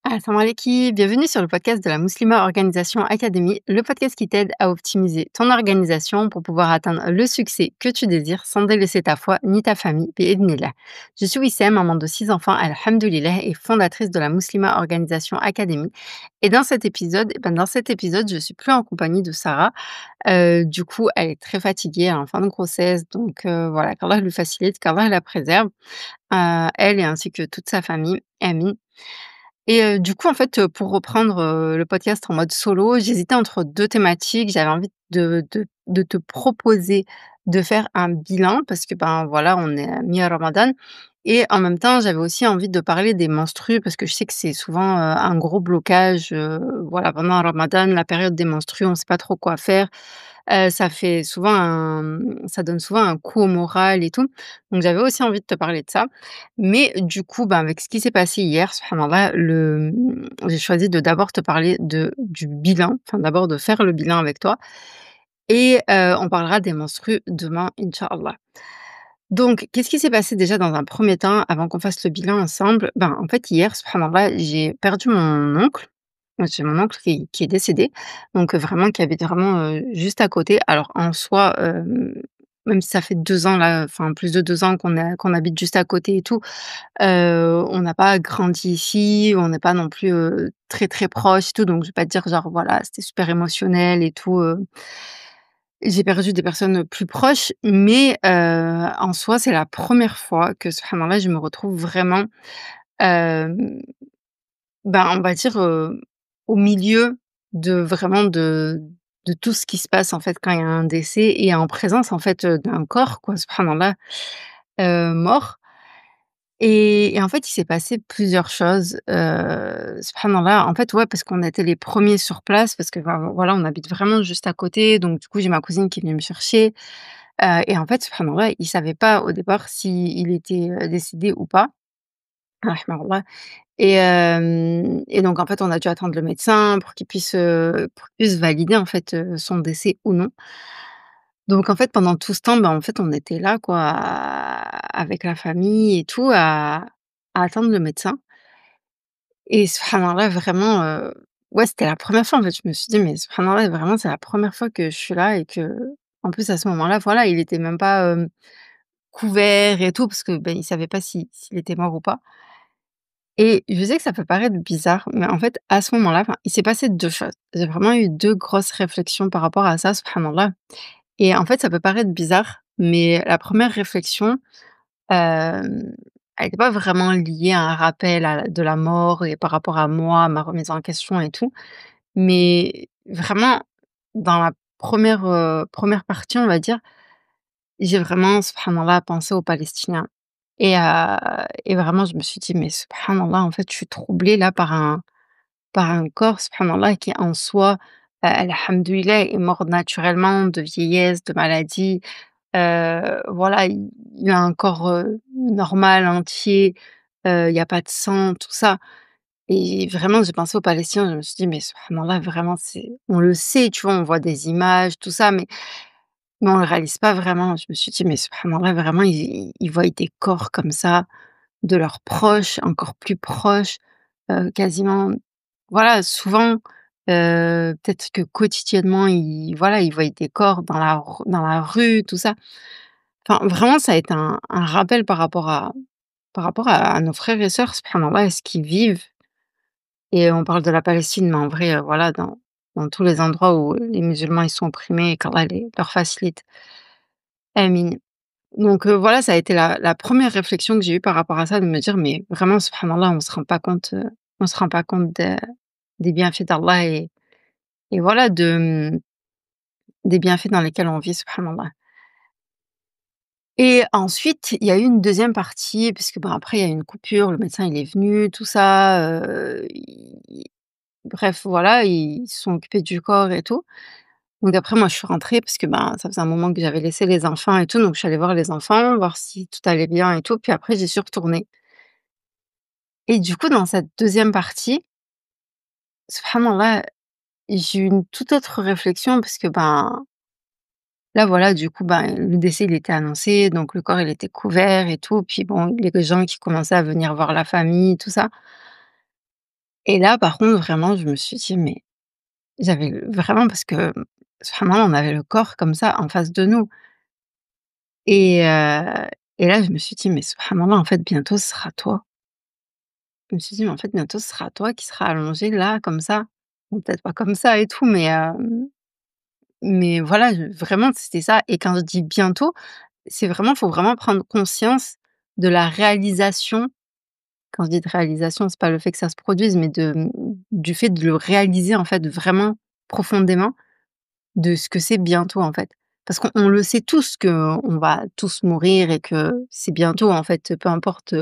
Assalamu alaikum, bienvenue sur le podcast de la Muslima Organisation Academy, le podcast qui t'aide à optimiser ton organisation pour pouvoir atteindre le succès que tu désires sans délaisser ta foi ni ta famille. Bi'idhnillah. Je suis Wissem, maman de 6 enfants, alhamdoulilah, et fondatrice de la Muslima Organisation Academy. Et dans cet épisode, je suis plus en compagnie de Sarah. Du coup, elle est très fatiguée, elle est en fin de grossesse, donc voilà, qu'Allah lui facilite, qu'Allah la préserve, elle et ainsi que toute sa famille. Amin. Et du coup, en fait, pour reprendre, le podcast en mode solo, j'hésitais entre 2 thématiques. J'avais envie de te proposer de faire un bilan parce que, ben, voilà, on est à mi-ramadan et en même temps, j'avais aussi envie de parler des menstrues parce que je sais que c'est souvent, un gros blocage, voilà, pendant ramadan, la période des menstrues, on ne sait pas trop quoi faire. Ça donne souvent un coup au moral et tout. Donc j'avais aussi envie de te parler de ça. Mais du coup, ben, avec ce qui s'est passé hier, subhanallah, j'ai choisi de d'abord te parler du bilan, enfin d'abord de faire le bilan avec toi et on parlera des menstrues demain, inch'Allah. Donc qu'est-ce qui s'est passé déjà dans un premier temps avant qu'on fasse le bilan ensemble? Ben, en fait hier, subhanallah, j'ai perdu mon oncle. J'ai mon oncle qui est décédé, donc vraiment qui habite vraiment, juste à côté. Alors en soi, même si ça fait 2 ans là, enfin plus de 2 ans qu'on habite juste à côté et tout, on n'a pas grandi ici, on n'est pas non plus, très, très proches et tout, donc je vais pas te dire genre voilà, c'était super émotionnel et tout, j'ai perdu des personnes plus proches, mais en soi, c'est la première fois que subhanallah, je me retrouve vraiment, hem ben, on va dire, au milieu de tout ce qui se passe, en fait, quand il y a un décès et en présence, en fait, d'un corps, quoi, subhanallah, mort et en fait, il s'est passé plusieurs choses, subhanallah. En fait, ouais, parce qu'on était les premiers sur place, parce que, ben, voilà, on habite vraiment juste à côté, donc du coup, j'ai ma cousine qui est venue me chercher, et en fait, subhanallah, il savait pas au départ s'il était, décédé ou pas, rahimahullah. Et donc en fait, on a dû attendre le médecin pour qu'il puisse valider en fait, son décès ou non. Donc en fait, pendant tout ce temps, ben, en fait, on était là quoi, avec la famille et tout à attendre le médecin et subhanallah vraiment, ouais, c'était la première fois en fait. Je me suis dit: «Mais subhanallah, vraiment, c'est la première fois que je suis là» et qu'en plus à ce moment-là, voilà, il était même pas, couvert et tout parce que, ben, il savait pas s'il était mort ou pas. Et je sais que ça peut paraître bizarre, mais en fait, à ce moment-là, enfin, il s'est passé 2 choses. J'ai vraiment eu 2 grosses réflexions par rapport à ça, subhanallah. Et en fait, ça peut paraître bizarre, mais la première réflexion, hem, elle était pas vraiment liée à un rappel de la mort et par rapport à moi, ma remise en question et tout. Mais vraiment, dans la première partie, on va dire, j'ai vraiment, subhanallah, pensé aux Palestiniens. Et vraiment, je me suis dit: «Mais subhanallah, en fait, je suis troublée là par un corps, subhanallah, qui en soi, alhamdoulilah, est mort naturellement de vieillesse, de maladie. Voilà, il a un corps, normal, entier, il y a pas de sang, tout ça». Et vraiment, j'ai pensé aux Palestiniens, je me suis dit: «Mais subhanallah, vraiment, c'est» on le sait, tu vois? On voit des images, tout ça, mais on le réalise pas vraiment. Je me suis dit: «Mais subhanallah, vraiment, ils voient des corps comme ça, de leurs proches, encore plus proches, quasiment voilà, souvent, peut-être que quotidiennement, ils voient des corps dans la rue, tout ça. Enfin, vraiment, ça a été un rappel par rapport à nos frères et sœurs, subhanallah, et ce qu'ils vivent et on parle de la Palestine, mais en vrai, voilà, dans tous les endroits où les musulmans, ils sont opprimés et qu'Allah leur facilite. Amin. Donc voilà, ça a été la 1re réflexion que j'ai eue par rapport à ça, de me dire: «Mais vraiment, subhanallah, on se rend pas compte des bienfaits d'Allah et voilà, des bienfaits dans lesquels on vit, subhanallah». Et ensuite, il y a eu une deuxième partie, puisque, ben, après il y a eu une coupure, le médecin il est venu, tout ça, i bref, voilà, ils se sont occupés du corps et tout. Donc après moi je suis rentrée parce que, ben, ça faisait un moment que j'avais laissé les enfants et tout, donc je suis allée voir les enfants, voir si tout allait bien et tout, puis après j'y suis retournée. Et du coup, dans cette deuxième partie, subhanallah, j'ai eu une toute autre réflexion parce que, ben, là, voilà, du coup, ben, le décès, il était annoncé, donc le corps, il était couvert et tout. Puis bon, les gens qui commençaient à venir voir la famille, tout ça. Et là, par contre, vraiment, je me suis dit: «Mais» j'avais vraiment parce que, subhanallah, on avait le corps comme ça en face de nous et là, je me suis dit: «Mais subhanallah, en fait, bientôt, ce sera toi». Je me suis dit: «Mais en fait, bientôt, ce sera toi qui seras allongé là, comme ça». Bon, peut-être pas comme ça et tout, mais voilà, je vraiment, c'était ça et quand je dis bientôt, c'est vraiment faut vraiment prendre conscience de la réalisation. Quand je dis de réalisation, c'est pas le fait que ça se produise, mais du fait de le réaliser, en fait, vraiment profondément, de ce que c'est bientôt, en fait. Parce qu'on le sait tous qu'on va tous mourir et que c'est bientôt, en fait, peu importe,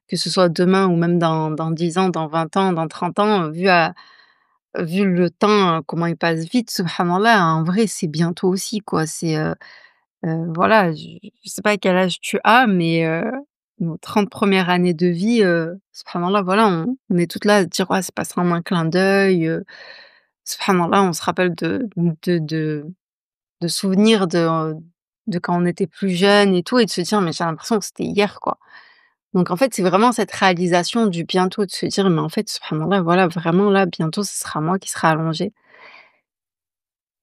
que ce soit demain ou même dans 10 ans, dans 20 ans, dans 30 ans, vu le temps, comment il passe vite, subhanallah, en vrai, c'est bientôt aussi, quoi. Voilà, je sais pas quel âge tu as, mais nos 30 premières années de vie, subhanallah, voilà, on est toutes là à se dire: «Ouais, ça passera en un clin d'œil», subhanallah, on se rappelle de souvenirs de quand on était plus jeune et tout et de se dire: «Mais j'ai l'impression que c'était hier, quoi». Donc en fait, c'est vraiment cette réalisation du bientôt, de se dire: «Mais en fait, subhanallah, voilà, vraiment là, bientôt, ce sera moi qui sera allongée».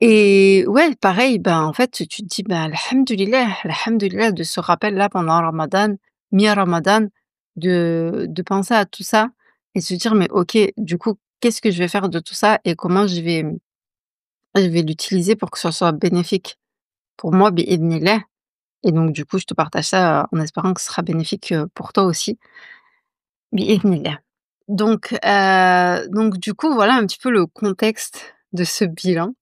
Et ouais, pareil, ben, en fait, tu te dis: «Bah, alhamdoulilah de ce rappel-là pendant Ramadan, mi-Ramadan, de penser à tout ça et se dire: "Mais OK, du coup, qu'est-ce que je vais faire de tout ça et comment je vais l'utiliser pour que ce soit bénéfique pour moi, bi-idhnillah"» et donc du coup, je te partage ça, en espérant que ce sera bénéfique, pour toi aussi, bi-idhnillah. Donc du coup, voilà un petit peu le contexte de ce bilan.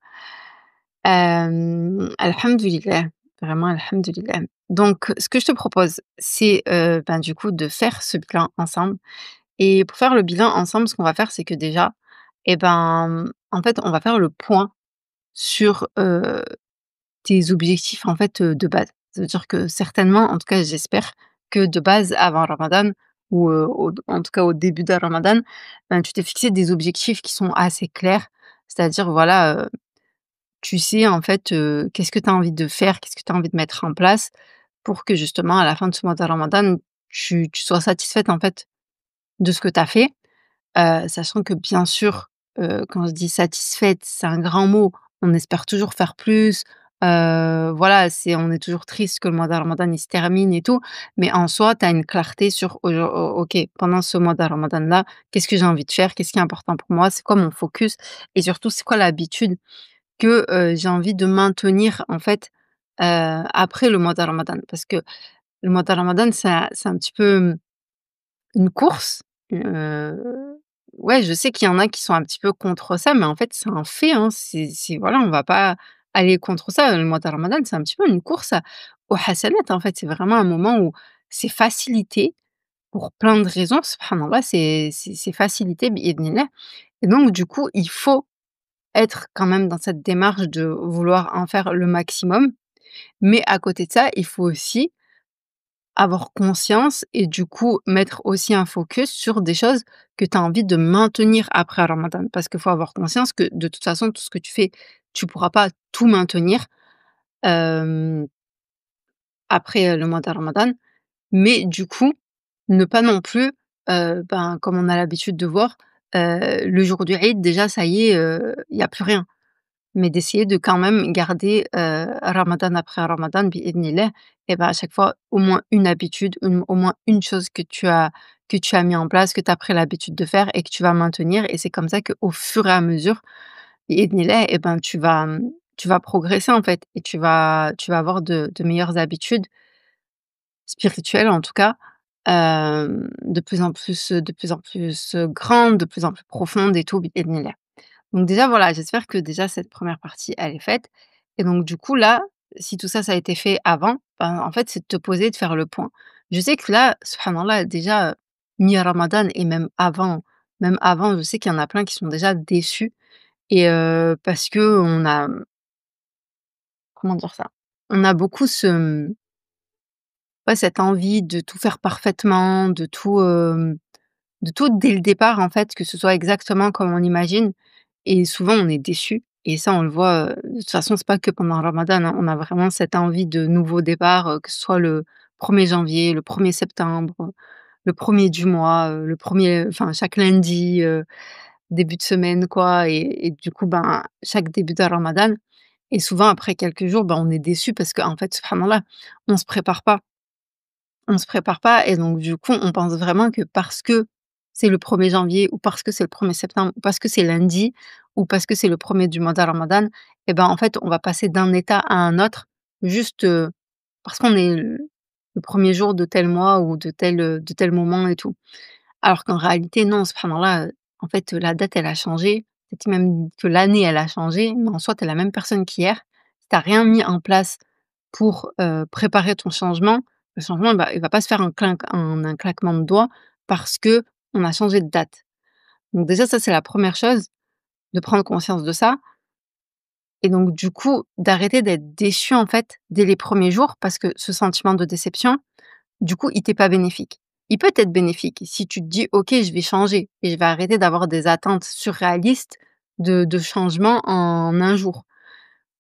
Alhamdoulilah, vraiment alhamdoulilah. Donc ce que je te propose, c'est, ben, du coup, de faire ce bilan ensemble et pour faire le bilan ensemble, ce qu'on va faire, c'est que déjà, et ben, en fait, on va faire le point sur, tes objectifs, en fait, de base. Ça veut dire que certainement, en tout cas, j'espère que de base, avant Ramadan ou, en tout cas au début de Ramadan, ben, tu t'es fixé des objectifs qui sont assez clairs. C'est-à-dire, voilà, tu sais, en fait, qu'est-ce que tu as envie de faire, qu'est-ce que tu as envie de mettre en place pour que justement à la fin de ce mois de Ramadan, tu sois satisfaite, en fait, de ce que tu as fait. Sachant que bien sûr, quand je dis satisfaite, c'est un grand mot, on espère toujours faire plus, voilà, on est toujours triste que le mois de Ramadan, il se termine et tout, mais en soi, tu as une clarté sur OK, pendant ce mois de Ramadan-là, qu'est-ce que j'ai envie de faire? Qu'est-ce qui est important pour moi? C'est quoi mon focus? Et surtout, c'est quoi l'habitude que, j'ai envie de maintenir en fait, après le mois de Ramadan. Parce que le mois de Ramadan, c'est un petit peu, une course, ouais, je sais qu'il y en a qui sont un petit peu contre ça, mais en fait, c'est un fait, hein. C'est voilà, on va pas aller contre ça. Le mois de Ramadan, c'est un petit peu une course aux hasanat, en fait. C'est vraiment un moment où c'est facilité pour plein de raisons. Subhanallah, c'est facilité bi-idhnillah et donc du coup, il faut être quand même dans cette démarche de vouloir en faire le maximum, mais à côté de ça, il faut aussi avoir conscience et du coup mettre aussi un focus sur des choses que tu as envie de maintenir après Ramadan. Parce qu'il faut avoir conscience que de toute façon, tout ce que tu fais, tu pourras pas tout maintenir, hem, après, le mois de Ramadan, mais du coup, ne pas non plus, ben, comme on a l'habitude de voir, le jour du Eid déjà ça y est, il y a plus rien. Mais d'essayer de quand même garder, ramadan après ramadan bi-idhnillah et bah, à chaque fois au moins une habitude, au moins une chose que tu as mis en place, que tu as pris l'habitude de faire et que tu vas maintenir et c'est comme ça qu'au fur et à mesure, bi-idhnillah et ben, tu vas progresser en fait et tu vas avoir de meilleures habitudes spirituelles en tout cas, de plus en plus, grandes, de plus en plus profondes et tout bi-idhnillah. Donc déjà, voilà, j'espère que déjà cette première partie, elle est faite et donc du coup là, si tout ça, ça a été fait avant, ben, en fait, c'est de te poser, de faire le point. Je sais que là, subhanallah, déjà, mi-ramadan et même avant, je sais qu'il y en a plein qui sont déjà déçus et parce qu'on a, comment dire ça? On a beaucoup ouais, cette envie de tout faire parfaitement, de tout dès le départ, en fait, que ce soit exactement comme on imagine et souvent on est déçu et ça on le voit, de toute façon c'est pas que pendant le ramadan, hein, on a vraiment cette envie de nouveau départ, que ce soit le 1er janvier, le 1er septembre, le 1er du mois, le premier, enfin chaque lundi, début de semaine quoi et du coup, ben, chaque début de ramadan et souvent après quelques jours, ben, on est déçu parce qu'en fait, subhanallah, on se prépare pas. On se prépare pas et donc du coup, on pense vraiment que parce que c'est le 1er janvier ou parce que c'est le 1er septembre ou parce que c'est lundi ou parce que c'est le 1er du mois de ramadan et ben, en fait, on va passer d'un état à un autre juste, parce qu'on est le 1er jour de tel mois ou de tel moment et tout. Alors qu'en réalité non, subhanallah, en fait, la date elle a changé, peut-être même que l'année elle a changé, mais en soi tu es la même personne qu'hier. Si tu as rien mis en place pour, préparer ton changement, le changement il va pas se faire en un claquement de doigts parce qu'on a changé de date. Donc déjà ça c'est la première chose, de prendre conscience de ça et donc du coup, d'arrêter d'être déçu en fait dès les premiers jours parce que ce sentiment de déception, du coup, il t'est pas bénéfique. Il peut être bénéfique si tu te dis: «OK, je vais changer et je vais arrêter d'avoir des attentes surréalistes de changement en un jour».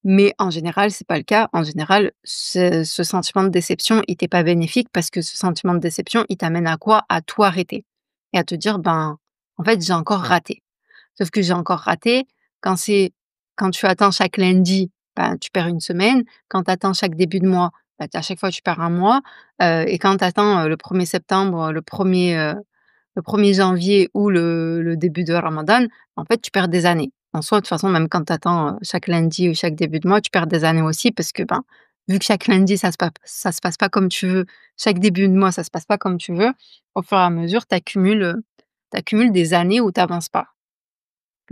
Mais en général, c'est pas le cas. En général, ce sentiment de déception, il t'est pas bénéfique parce que ce sentiment de déception, il t'amène à quoi? À tout arrêter et à te dire: «Ben, en fait, j'ai encore raté». Sauf que j'ai encore raté quand c'est quand tu attends chaque lundi, ben, tu perds une semaine. Quand tu attends chaque début de mois, bah, à chaque fois tu perds un mois, et quand tu attends, le 1er septembre, le 1er janvier ou le début de ramadan, en fait, tu perds des années. En soi, de toute façon, même quand tu attends, chaque lundi ou chaque début de mois, tu perds des années aussi parce que, ben, vu que chaque lundi ça se passe pas comme tu veux, chaque début de mois ça se passe pas comme tu veux, au fur et à mesure tu accumules des années où tu avances pas.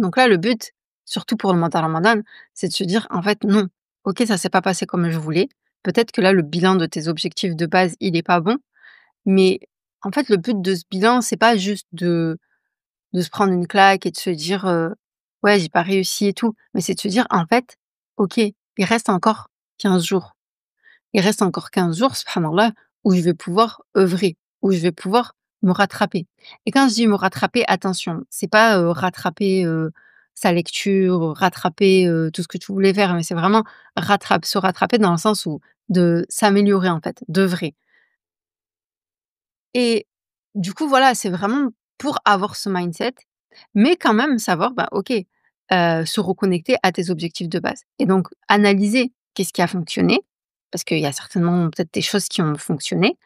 Donc là, le but, surtout pour le mois de ramadan, c'est de se dire: «En fait, non, OK, ça s'est pas passé comme je voulais. Peut-être que là, le bilan de tes objectifs de base, il est pas bon, mais en fait, le but de ce bilan, c'est pas juste de se prendre une claque et de se dire, «Ouais, j'ai pas réussi et tout», mais c'est de se dire: «En fait, OK, il reste encore 15 jours». Il reste encore 15 jours, subhanallah, où je vais pouvoir œuvrer, où je vais pouvoir me rattraper. Et quand je dis me rattraper, attention, c'est pas, rattraper, sa lecture, rattraper, tout ce que tu voulais faire, mais c'est vraiment se rattraper dans le sens où de s'améliorer en fait, d'œuvrer. Et du coup, voilà, c'est vraiment pour avoir ce mindset, mais quand même savoir, bah, OK, se reconnecter à tes objectifs de base et donc analyser qu'est-ce qui a fonctionné, parce qu'il y a certainement peut-être des choses qui ont fonctionné.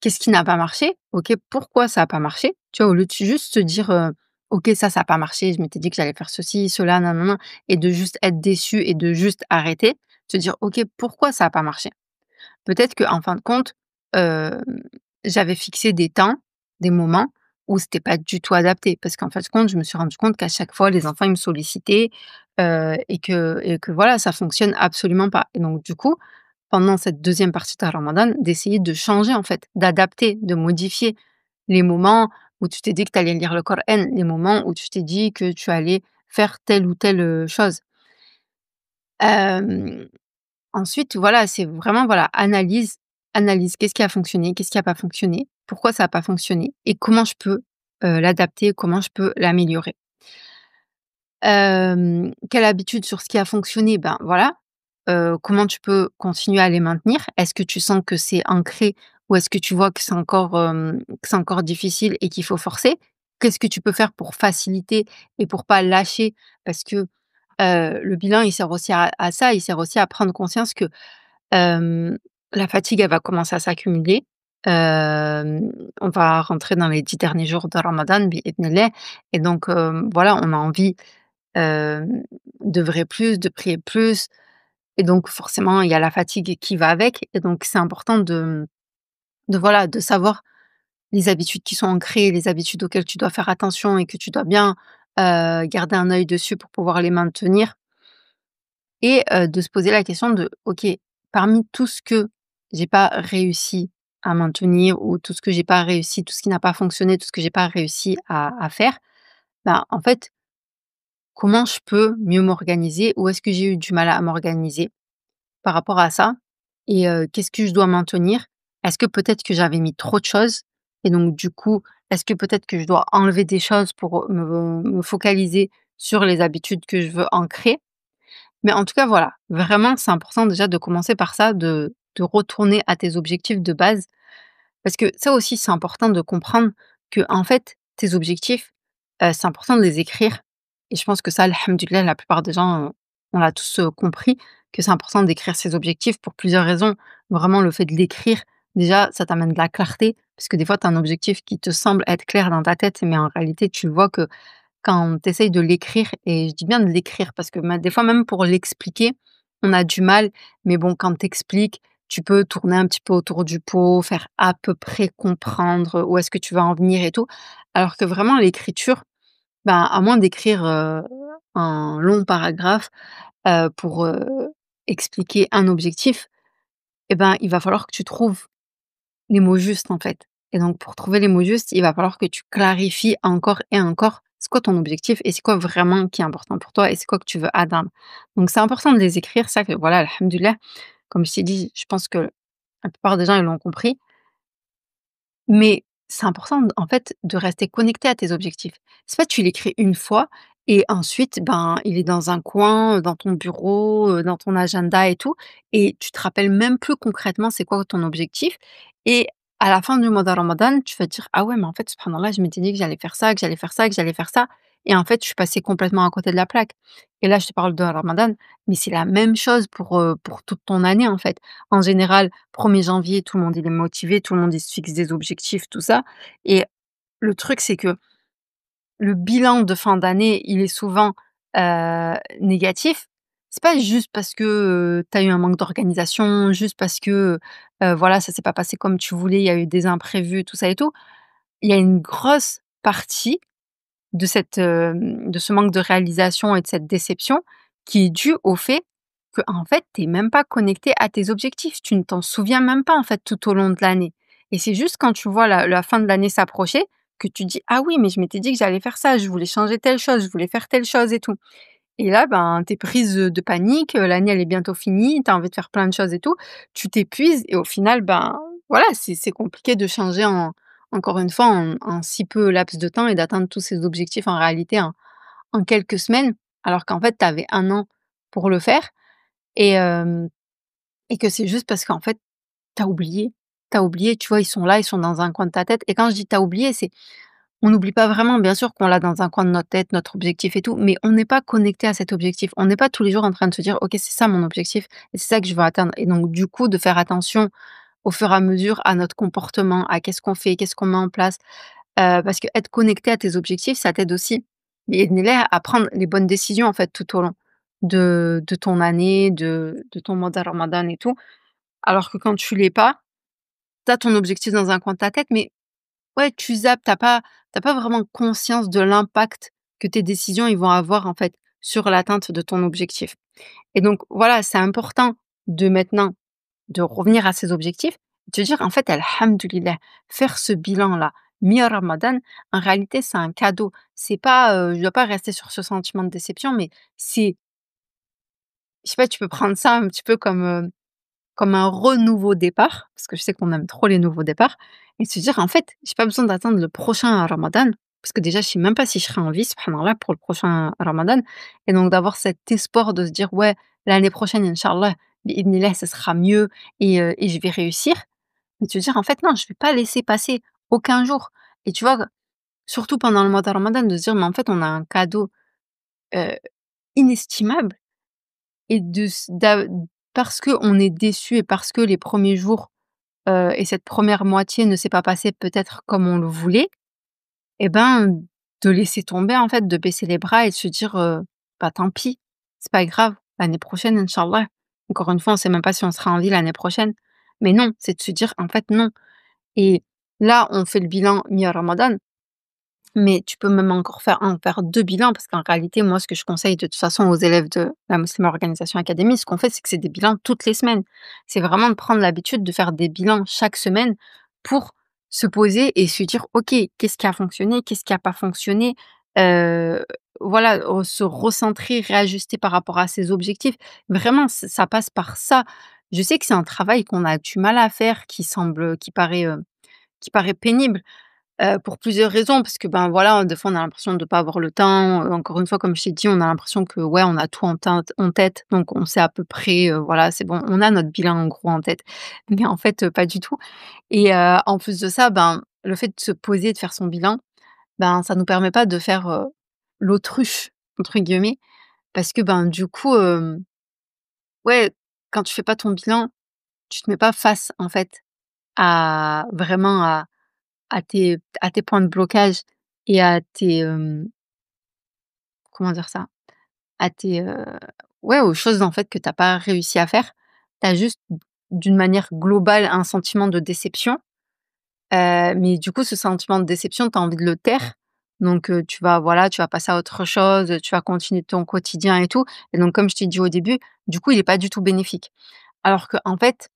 Qu'est-ce qui n'a pas marché? OK, pourquoi ça a pas marché? Tu vois, au lieu de juste se dire, «OK, ça a pas marché, je m'étais dit que j'allais faire ceci, cela, nin et de juste être déçu et de juste arrêter, se dire: «OK, pourquoi ça a pas marché?» Peut-être qu'en fin de compte, hem, j'avais fixé des temps, des moments où c'était pas du tout adapté. Parce qu'en fin de compte, je me suis rendu compte qu'à chaque fois, les enfants, ils me sollicitaient, et que voilà, ça fonctionne absolument pas. Et donc du coup, pendant cette deuxième partie de ramadan, d'essayer de changer en fait, d'adapter, de modifier les moments où tu t'es dit que tu allais lire le Coran, les moments où tu t'es dit que tu allais faire telle ou telle, chose. Hem Ensuite, voilà, c'est vraiment, voilà, analyse qu'est-ce qui a fonctionné, qu'est-ce qui a pas fonctionné, pourquoi ça a pas fonctionné et comment je peux, l'adapter, comment je peux l'améliorer. Quelle habitude sur ce qui a fonctionné? Ben, voilà, comment tu peux continuer à les maintenir? Est-ce que tu sens que c'est ancré ou est-ce que tu vois que c'est encore difficile et qu'il faut forcer? Qu'est-ce que tu peux faire pour faciliter et pour pas lâcher? Parce que, le bilan, il sert aussi à ça, il sert aussi à prendre conscience que Hem, la fatigue, elle va commencer à s'accumuler. On va rentrer dans les 10 derniers jours de ramadan bi-idhnillah et donc voilà, on a envie, hem, d'œuvrer plus, de prier plus et donc forcément, il y a la fatigue qui va avec et donc c'est important de voilà, de savoir les habitudes qui sont ancrées, les habitudes auxquelles tu dois faire attention et que tu dois bien, garder un œil dessus pour pouvoir les maintenir. Et de se poser la question de: «OK, parmi tout ce que j'ai pas réussi à maintenir ou tout ce que j'ai pas réussi, tout ce qui n'a pas fonctionné, tout ce que j'ai pas réussi à faire, bah, en fait, comment je peux mieux m'organiser? Où est-ce que j'ai eu du mal à m'organiser par rapport à ça? Et qu'est-ce que je dois maintenir? Est-ce que peut-être que j'avais mis trop de choses? Et donc du coup, est-ce que peut-être que je dois enlever des choses pour me focaliser sur les habitudes que je veux ancrer?» Mais en tout cas, voilà, vraiment, c'est important déjà de commencer par ça, de retourner à tes objectifs de base Parce que ça aussi, c'est important de comprendre que en fait, tes objectifs, c'est important de les écrire et je pense que ça, alhamdoulilah, la plupart des gens, on l'a tous, compris que c'est important d'écrire ses objectifs pour plusieurs raisons. Vraiment, le fait de l'écrire, déjà, ça t'amène de la clarté parce que des fois, tu as un objectif qui te semble être clair dans ta tête, mais en réalité, tu vois que quand tu essayes de l'écrire et je dis bien de l'écrire parce que des fois même pour l'expliquer, on a du mal, mais bon, quand tu expliques, tu peux tourner un petit peu autour du pot, faire à peu près comprendre où est-ce que tu vas en venir et tout. Alors que vraiment l'écriture, ben, à moins d'écrire, un long paragraphe, pour, expliquer un objectif et ben, il va falloir que tu trouves les mots justes, en fait. Et donc pour trouver les mots justes, il va falloir que tu clarifies encore et encore, c'est quoi ton objectif et c'est quoi vraiment qui est important pour toi et c'est quoi que tu veux atteindre. Donc c'est important de les écrire, ça que voilà, alhamdoulilah, comme je t'ai dit, je pense que la plupart des gens, ils l'ont compris. Mais c'est important en fait de rester connecté à tes objectifs. C'est pas tu l'écris une fois et ensuite, ben, il est dans un coin, dans ton bureau, dans ton agenda et tout et tu te rappelles même plus concrètement c'est quoi ton objectif et à la fin du mois de Ramadan, tu vas te dire: «Ah ouais, mais en fait, subhanallah, je m'étais dit que j'allais faire ça, que j'allais faire ça, que j'allais faire ça» et en fait, je suis passée complètement à côté de la plaque et là, je te parle de Ramadan, mais c'est la même chose pour toute ton année, en fait. En général, 1er janvier, tout le monde il est motivé, tout le monde il se fixe des objectifs, tout ça et le truc, c'est que le bilan de fin d'année, il est souvent, négatif. C'est pas juste parce que, tu as eu un manque d'organisation, juste parce que, voilà, ça s'est pas passé comme tu voulais, il y a eu des imprévus, tout ça et tout. Il y a une grosse partie de ce manque de réalisation et de cette déception qui est due au fait que en fait, tu es même pas connecté à tes objectifs. Tu ne t'en souviens même pas, en fait, tout au long de l'année et c'est juste quand tu vois la fin de l'année s'approcher que tu dis: «Ah oui, mais je m'étais dit que j'allais faire ça, je voulais changer telle chose, je voulais faire telle chose et tout» et là, ben, tu es prise, de panique, l'année elle est bientôt finie, tu as envie de faire plein de choses et tout. Tu t'épuises et au final, ben, voilà, c'est compliqué de changer encore une fois, en si peu laps de temps et d'atteindre tous ces objectifs en réalité en quelques semaines, alors qu'en fait, tu avais 1 an pour le faire et et que c'est juste parce qu'en fait, tu as oublié. Tu as oublié, tu vois? Ils sont là, ils sont dans un coin de ta tête et quand je dis: «Tu as oublié», c'est on n'oublie pas vraiment, bien sûr qu'on l'a dans un coin de notre tête, notre objectif et tout, mais on n'est pas connecté à cet objectif. On n'est pas tous les jours en train de se dire: «OK, c'est ça mon objectif et c'est ça que je veux atteindre» et donc du coup, de faire attention au fur et à mesure à notre comportement, à qu'est-ce qu'on fait, qu'est-ce qu'on met en place, parce qu'être connecté à tes objectifs, ça t'aide aussi, biidhnillah, à prendre les bonnes décisions, en fait, tout au long de ton année, de ton mois de ramadan et tout. Alors que quand tu l'es pas, tu as ton objectif dans un coin de ta tête, mais ouais, tu zappes, tu as pas vraiment conscience de l'impact que tes décisions, ils vont avoir, en fait, sur l'atteinte de ton objectif et donc voilà, c'est important de maintenant de revenir à ses objectifs, de te dire: «En fait, alhamdoulilah, faire ce bilan-là, mi-ramadan, en réalité, c'est un cadeau». C'est pas, je dois pas rester sur ce sentiment de déception, mais c'est je sais pas, tu peux prendre ça un petit peu comme un renouveau départ, parce que je sais qu'on aime trop les nouveaux départs et se dire: «En fait, j'ai pas besoin d'attendre le prochain ramadan», parce que déjà, je sais même pas si je serai en vie, subhanallah, pour le prochain ramadan et donc d'avoir cet espoir de se dire: «Ouais, l'année prochaine, inch'Allah, biidhnillah, ce sera mieux et je vais réussir». Mais te dire: «En fait, non, je vais pas laisser passer aucun jour» et tu vois, surtout pendant le mois de ramadan, de se dire: «Mais en fait, on a un cadeau, heu, inestimable» et de s d'a parce qu'on est déçu et parce que les premiers jours et cette première moitié ne s'est pas passée peut-être comme on le voulait et ben, de laisser tomber en fait, de baisser les bras et de se dire, «Bah, tant pis, c'est pas grave, l'année prochaine inch'Allah». Encore une fois, on sait même pas si on sera en vie l'année prochaine, mais non, c'est de se dire: «En fait non» et là, on fait le bilan mi-ramadan, mais tu peux même encore faire 2 bilans parce qu'en réalité, moi, ce que je conseille de toute façon aux élèves de la Muslim Organisation Academy, ce qu'on fait, c'est que c'est des bilans toutes les semaines. C'est vraiment de prendre l'habitude de faire des bilans chaque semaine pour se poser et se dire: «OK, qu'est-ce qui a fonctionné? Qu'est-ce qui a pas fonctionné?» heu, voilà, se recentrer, réajuster par rapport à ses objectifs. Vraiment, ça passe par ça. Je sais que c'est un travail qu'on a du mal à faire, qui paraît pénible. Pour plusieurs raisons, parce que, ben, voilà, des fois, on a l'impression de pas avoir le temps, encore une fois, comme je t'ai dit, on a l'impression que, ouais, on a tout en tête, donc on sait à peu près, voilà, c'est bon, on a notre bilan en gros en tête. Mais en fait, pas du tout et en plus de ça, ben, le fait de se poser, de faire son bilan, ben, ça nous permet pas de faire, «l'autruche» entre guillemets, parce que, ben, du coup, ouais, quand tu fais pas ton bilan, tu te mets pas face, en fait, à vraiment à tes points de blocage et à tes, comment dire ça? À tes, ouais, aux choses en fait que tu as pas réussi à faire. Tu as juste d'une manière globale un sentiment de déception, mais du coup ce sentiment de déception, tu as envie de le taire. Donc, tu vas voilà, tu vas passer à autre chose, tu vas continuer ton quotidien et tout et donc comme je t'ai dit au début, du coup il est pas du tout bénéfique. Alors qu'en fait,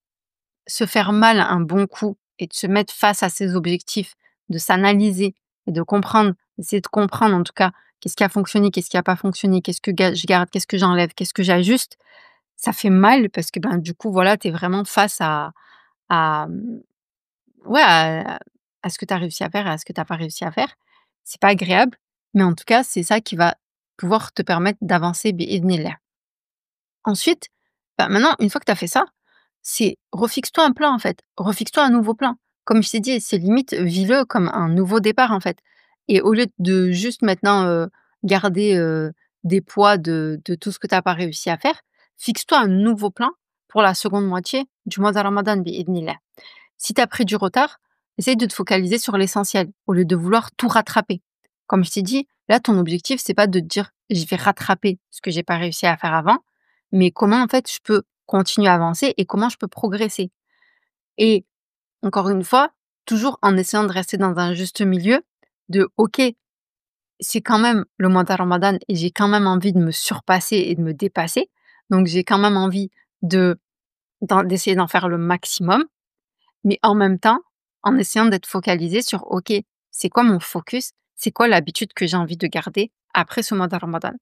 se faire mal un bon coup et de se mettre face à ses objectifs, de s'analyser et de comprendre, d'essayer de comprendre en tout cas, qu'est-ce qui a fonctionné, qu'est-ce qui a pas fonctionné, qu'est-ce que je garde, qu'est-ce que j'enlève, qu'est-ce que j'ajuste. Ça fait mal parce que, ben, du coup, voilà, tu es vraiment face à, ouais, à ce que tu as réussi à faire et à ce que tu as pas réussi à faire. C'est pas agréable, mais en tout cas, c'est ça qui va pouvoir te permettre d'avancer bi'idhnillah. Ensuite, bah, maintenant, une fois que tu as fait ça, c'est refixe-toi un plan, en fait. Refixe-toi un nouveau plan. Comme je t'ai dit, c'est limite, vis-le comme un nouveau départ, en fait. Et au lieu de juste maintenant, garder, des poids de tout ce que tu as pas réussi à faire, fixe-toi un nouveau plan pour la seconde moitié du mois de Ramadan, bi'idhnillah. Si tu as pris du retard, essaye de te focaliser sur l'essentiel, au lieu de vouloir tout rattraper. Comme je t'ai dit, là, ton objectif, c'est pas de te dire: «Je vais rattraper ce que j'ai pas réussi à faire avant», mais comment, en fait, je peux continuer à avancer et comment je peux progresser. Et encore une fois, toujours en essayant de rester dans un juste milieu de: «OK, c'est quand même le mois de Ramadan et j'ai quand même envie de me surpasser et de me dépasser, donc j'ai quand même envie de d'essayer d'en faire le maximum». Mais en même temps, en essayant d'être focalisé sur: «OK, c'est quoi mon focus? C'est quoi l'habitude que j'ai envie de garder après ce mois de Ramadan?»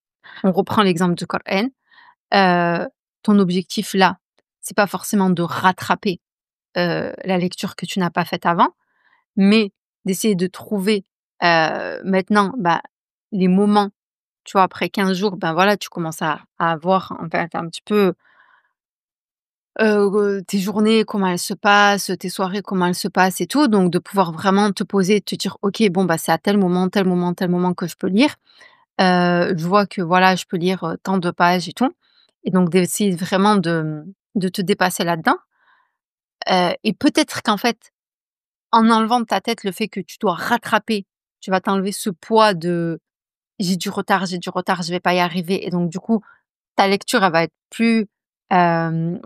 On reprend l'exemple du Coran, ton objectif là, c'est pas forcément de rattraper, la lecture que tu n'as pas faite avant, mais d'essayer de trouver, maintenant, bah, les moments, tu vois? Après 15 jours, ben, voilà, tu commences à avoir en fait un petit peu tes journées, comment elles se passent, tes soirées, comment elles se passent et tout, donc de pouvoir vraiment te poser et te dire: «OK, bon, bah, c'est à tel moment, tel moment, tel moment que je peux lire. Je vois que, voilà, je peux lire, tant de pages et tout» et donc d'essayer vraiment de te dépasser là-dedans, et peut-être qu'en fait, en enlevant de ta tête le fait que tu dois rattraper, tu vas t'enlever ce poids de: j'ai du retard, je vais pas y arriver» et donc du coup, ta lecture, elle va être plus,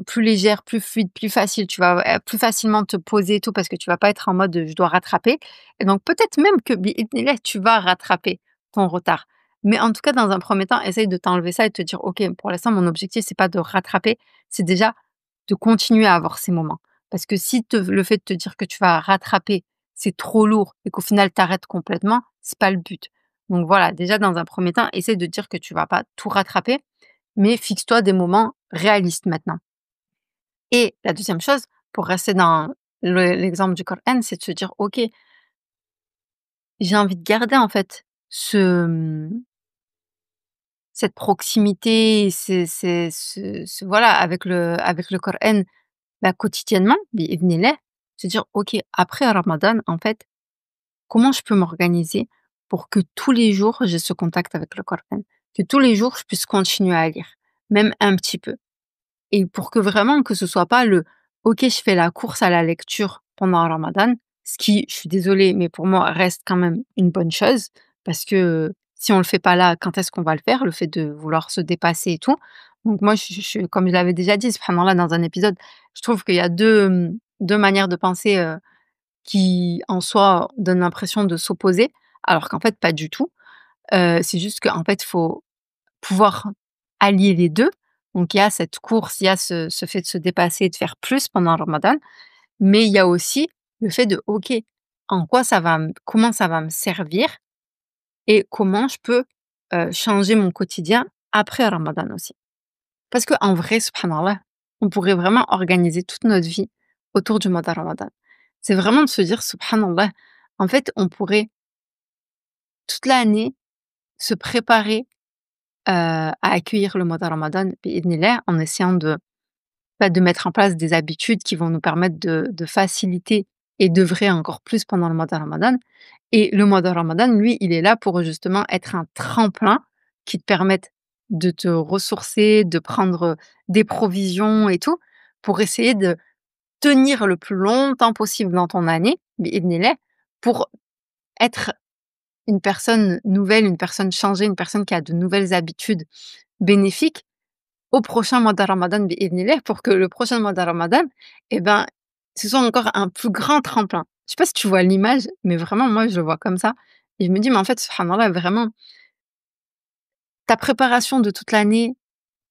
plus légère, plus fluide, plus facile. Tu vas, plus facilement te poser et tout parce que tu vas pas être en mode, «Je dois rattraper» et donc peut-être même que biidhnillah, tu vas rattraper ton retard. Mais en tout cas, dans un premier temps, essaye de t'enlever ça et de te dire: «OK, pour l'instant, mon objectif, c'est pas de rattraper, c'est déjà de continuer à avoir ces moments». Parce que si le fait de te dire que tu vas rattraper, c'est trop lourd et qu'au final, tu arrêtes complètement, c'est pas le but. Donc voilà, déjà dans un premier temps, essaye de dire que tu vas pas tout rattraper, mais fixe-toi des moments réalistes maintenant. Et la deuxième chose, pour rester dans l'exemple du Coran, c'est de se dire: «OK, j'ai envie de garder en fait cette proximité, voilà avec le Coran, bah, quotidiennement, bi'idhnillah». Se dire: «OK, après Ramadan, en fait, comment je peux m'organiser pour que tous les jours j'ai ce contact avec le Coran? Que tous les jours je puisse continuer à lire, même un petit peu». Et pour que vraiment que ce soit pas le: «OK, je fais la course à la lecture pendant Ramadan», ce qui, je suis désolée, mais pour moi reste quand même une bonne chose parce que si on le fait pas là, quand est-ce qu'on va le faire? Le fait de vouloir se dépasser et tout. Donc moi, je comme je l'avais déjà dit subhanallah dans un épisode, je trouve qu'il y a 2 2 manières de penser, qui en soi donnent l'impression de s'opposer, alors qu'en fait pas du tout. C'est juste qu'en fait, il faut pouvoir allier les 2. Donc il y a cette course, il y a ce fait de se dépasser et de faire plus pendant le ramadan, mais il y a aussi le fait de: «OK, en quoi ça va comment ça va me servir et comment je peux, changer mon quotidien après ramadan aussi». Parce qu'en vrai, subhanallah, on pourrait vraiment organiser toute notre vie autour du mois de ramadan. C'est vraiment de se dire: «Subhanallah, En fait, on pourrait toute l'année se préparer, à accueillir le mois de Ramadan bi-idhnillah, en essayant de mettre en place des habitudes qui vont nous permettre de faciliter et d'œuvrer encore plus pendant le mois de Ramadan. Et le mois de Ramadan, lui, il est là pour justement être un tremplin qui te permette de te ressourcer, de prendre, des provisions et tout, pour essayer de tenir le plus longtemps possible dans ton année, bi-idhnillah, pour être une personne nouvelle, une personne changée, une personne qui a de nouvelles habitudes bénéfiques au prochain mois de Ramadan bi-idhnillah, pour que le prochain mois de Ramadan, eh ben, ce soit encore un plus grand tremplin. Je sais pas si tu vois l'image, mais vraiment moi je le vois comme ça et je me dis: «Mais en fait, subhanallah, vraiment, ta préparation de toute l'année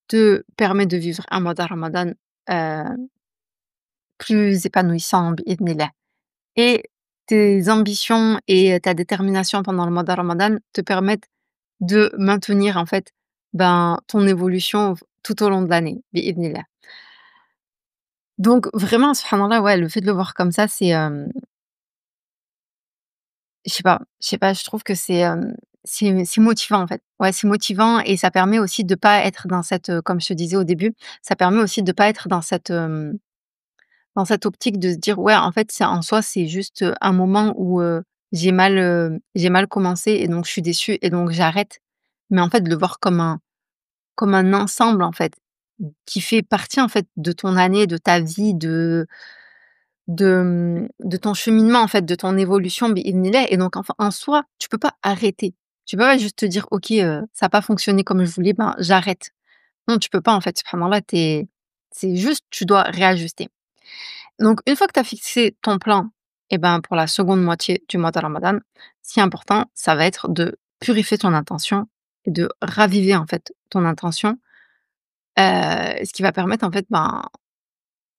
te permet de vivre un mois de Ramadan, heu, plus épanouissant bi-idhnillah, et tes ambitions et ta détermination pendant le mois de Ramadan te permettent de maintenir en fait, ben, ton évolution tout au long de l'année bi-idhnillah». Donc vraiment, subhanallah, ouais, le fait de le voir comme ça, c'est, je sais pas, je trouve que c'est motivant, en fait. Ouais, c'est motivant et ça permet aussi de pas être dans cette, comme je te disais au début, ça permet aussi de pas être dans cette optique de se dire: «Ouais, en fait, c'est en soi, c'est juste, un moment où, j'ai mal commencé et donc je suis déçue et donc j'arrête». Mais en fait, de le voir comme un ensemble, en fait, qui fait partie, en fait, de ton année, de ta vie, de ton cheminement, en fait, de ton évolution bi-idhnillah, et donc enfin, en soi, tu peux pas arrêter. Tu peux pas juste te dire: «OK, ça a pas fonctionné comme je voulais, ben, j'arrête». Non, tu peux pas, en fait, subhanallah, c'est juste, tu dois réajuster. Donc une fois que tu as fixé ton plan, et ben, pour la seconde moitié du mois de Ramadan, ce qui est important, ça va être de purifier ton intention et de raviver, en fait, ton intention, ce qui va permettre, en fait, ben,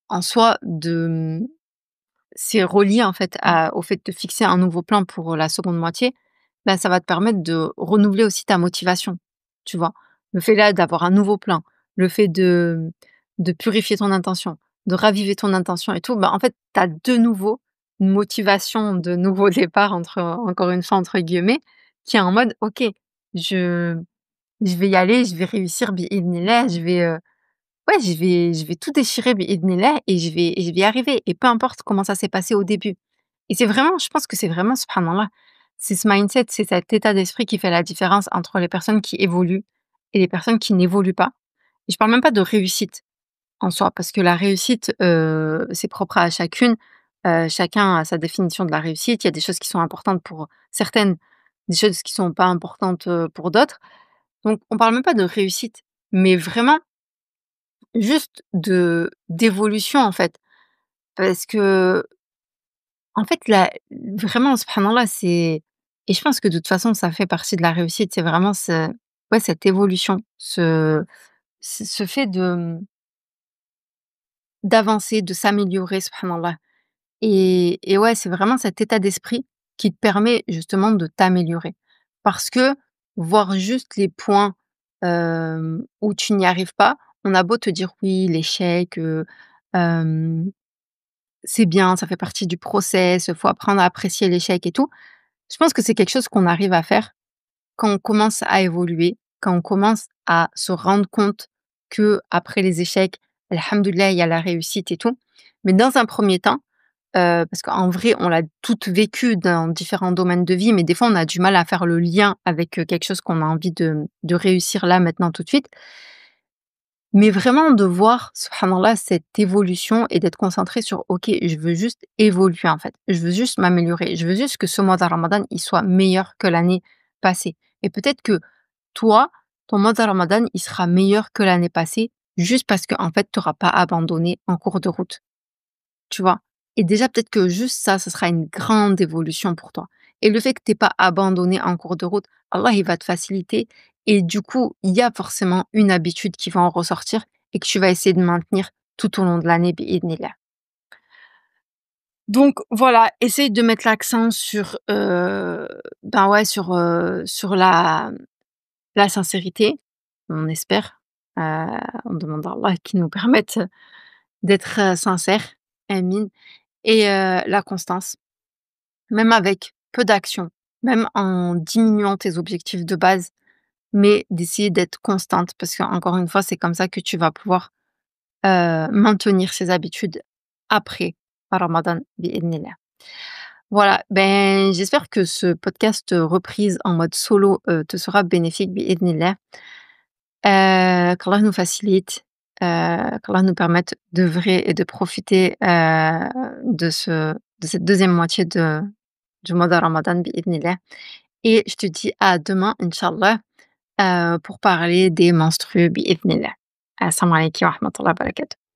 en soi, c'est relié en fait à au fait de te fixer un nouveau plan pour, la seconde moitié, bah, ça va te permettre de renouveler aussi ta motivation, tu vois? Le fait là d'avoir un nouveau plan, le fait de purifier ton intention, de raviver ton intention et tout, bah, en fait, tu as de nouveau une motivation de «nouveau départ» entre encore une fois entre guillemets, qui est en mode: «OK, je je vais y aller, je vais réussir bi-idhnillah, ouais, je vais tout déchirer bi-idhnillah et je vais y arriver, et peu importe comment ça s'est passé au début». Et c'est vraiment, je pense que c'est vraiment subhanallah, c'est ce mindset, c'est cet état d'esprit qui fait la différence entre les personnes qui évoluent et les personnes qui n'évoluent pas. Et je parle même pas de réussite en soi, parce que la réussite, c'est propre à chacune, chacun a sa définition de la réussite. Il y a des choses qui sont importantes pour certaines, des choses qui sont pas importantes, pour d'autres. Donc on parle même pas de réussite, mais vraiment juste d'évolution, en fait. Parce que en fait, la vraiment, subhanallah, c'est, et je pense que de toute façon, ça fait partie de la réussite. C'est vraiment ouais, cette évolution, ce fait d'avancer, de s'améliorer, subhanallah. Et ouais, c'est vraiment cet état d'esprit qui te permet justement de t'améliorer. Parce que voir juste les points, où tu n'y arrives pas, on a beau te dire: «Oui, l'échec, hem, c'est bien, ça fait partie du process, faut apprendre à apprécier l'échec et tout». Je pense que c'est quelque chose qu'on arrive à faire quand on commence à évoluer, quand on commence à se rendre compte que après les échecs, alhamdoulilah, il y a la réussite et tout. Mais dans un premier temps, parce qu'en vrai, on l'a toutes vécu dans différents domaines de vie, mais des fois, on a du mal à faire le lien avec, quelque chose qu'on a envie de réussir là, maintenant, tout de suite. Mais vraiment de voir, subhanallah, cette évolution et d'être concentré sur: «OK, je veux juste évoluer, en fait. Je veux juste m'améliorer. Je veux juste que ce mois de Ramadan, il soit meilleur que l'année passée». Et peut-être que toi, ton mois de Ramadan, il sera meilleur que l'année passée, juste parce qu'en fait, tu auras pas abandonné en cours de route. Tu vois? Et déjà peut-être que juste ça, ce sera une grande évolution pour toi. Et le fait que tu pas abandonné en cours de route, Allah, il va te faciliter, et du coup, il y a forcément une habitude qui va en ressortir et que tu vas essayer de maintenir tout au long de l'année bi-idhnillah. Donc voilà, essaye de mettre l'accent sur, ben, ouais, sur la sincérité, on espère, heu, on demande à Allah qu'il nous permette d'être, sincères, amine, et la constance. Même avec peu d'actions, même en diminuant tes objectifs de base, mais d'essayer d'être constante parce qu'encore une fois, c'est comme ça que tu vas pouvoir, maintenir ces habitudes après Ramadan bi'idhnillah. Voilà, ben, j'espère que ce podcast, reprise en mode solo, te sera bénéfique bi'idhnillah. Qu'Allah nous facilite, qu'Allah nous permette d'œuvrer et de profiter, de cette deuxième moitié du mois de Ramadan bi'idhnillah et je te dis à demain inch'Allah, pour parler des menstrues bi'idhnillah. Assalamu alaikum wa rahmatullahi wa barakatuh.